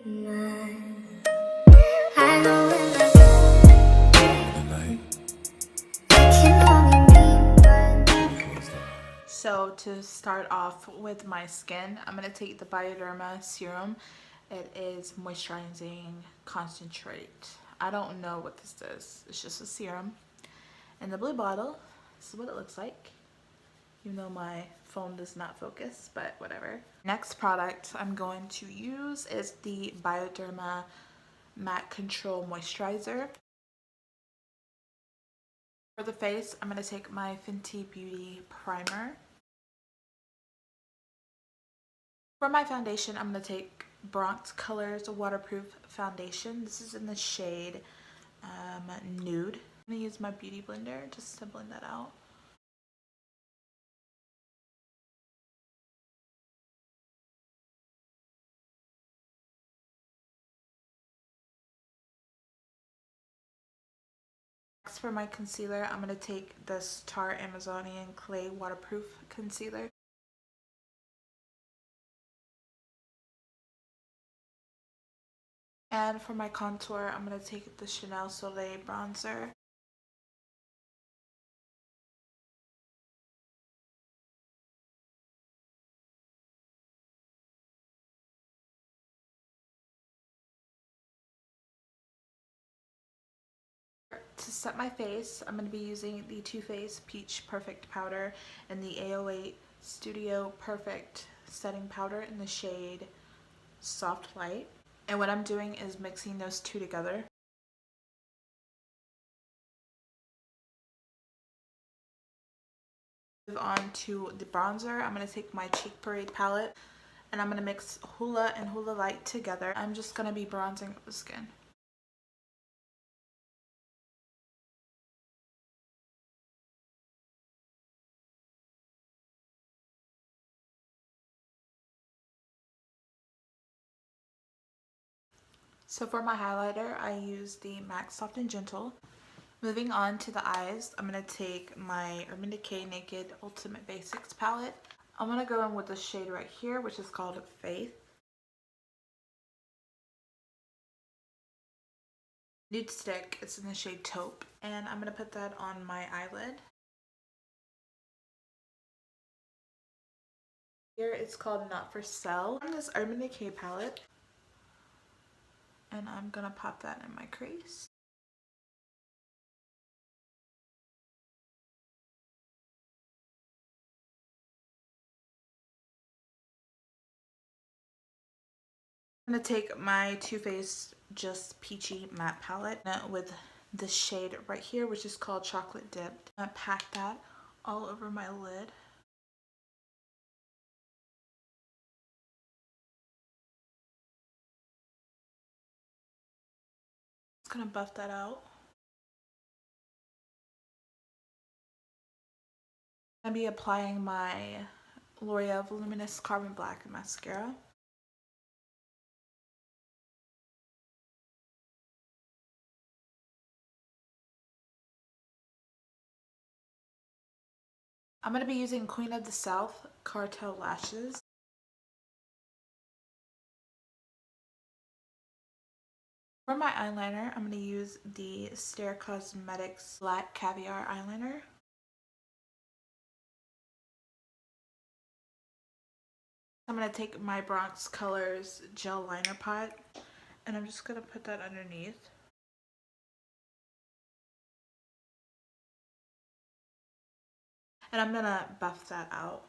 I know when I can only mean one. So to start off with my skin, I'm going to take the Bioderma serum. It is moisturizing concentrate. I don't know what this is. It's just a serum. In the blue bottle, this is what it looks like. Even though my phone does not focus, but whatever. Next product I'm going to use is the Bioderma Matte Control Moisturizer. For the face, I'm going to take my Fenty Beauty Primer. For my foundation, I'm going to take Bronx Colors Waterproof Foundation. This is in the shade Nude. I'm going to use my Beauty Blender just to blend that out. Next, for my concealer, I'm going to take this Tarte Amazonian Clay Waterproof Concealer. And for my contour, I'm going to take the Chanel Soleil Bronzer. To set my face, I'm going to be using the Too Faced Peach Perfect Powder and the AO8 Studio Perfect Setting Powder in the shade Soft Light. And what I'm doing is mixing those two together. Move on to the bronzer. I'm going to take my Cheek Parade palette and I'm going to mix Hoola and Hoola Light together. I'm just going to be bronzing up the skin. So for my highlighter, I use the MAC Soft and Gentle. Moving on to the eyes, I'm going to take my Urban Decay Naked Ultimate Basics palette. I'm going to go in with the shade right here, which is called Faith. Nude stick, it's in the shade Taupe. And I'm going to put that on my eyelid. Here it's called Not For Sale. On this Urban Decay palette. And I'm going to pop that in my crease. I'm going to take my Too Faced Just Peachy Matte Palette with the shade right here, which is called Chocolate Dipped. I'm going to pack that all over my lid. Just going to buff that out. I'm going to be applying my L'Oreal Voluminous Carbon Black Mascara. I'm going to be using Queen of the South Cartel Lashes. For my eyeliner, I'm going to use the Stare Cosmetics Black Caviar Eyeliner. I'm going to take my Bronx Colors Gel Liner Pot and I'm just going to put that underneath. And I'm going to buff that out.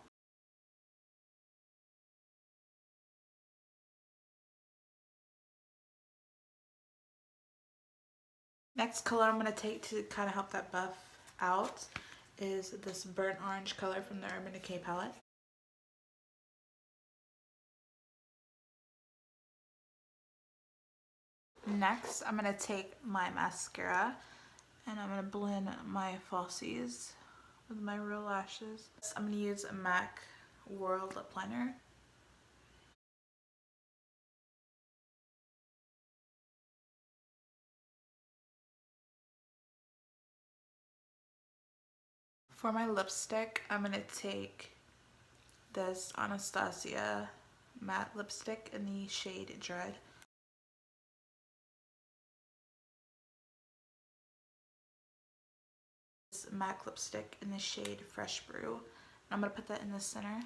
Next color I'm going to take to kind of help that buff out is this burnt orange color from the Urban Decay palette. Next, I'm going to take my mascara and I'm going to blend my falsies with my real lashes. I'm going to use a MAC World Lip Liner. For my lipstick, I'm going to take this Anastasia matte lipstick in the shade Dread. this MAC lipstick in the shade Fresh Brew. I'm going to put that in the center.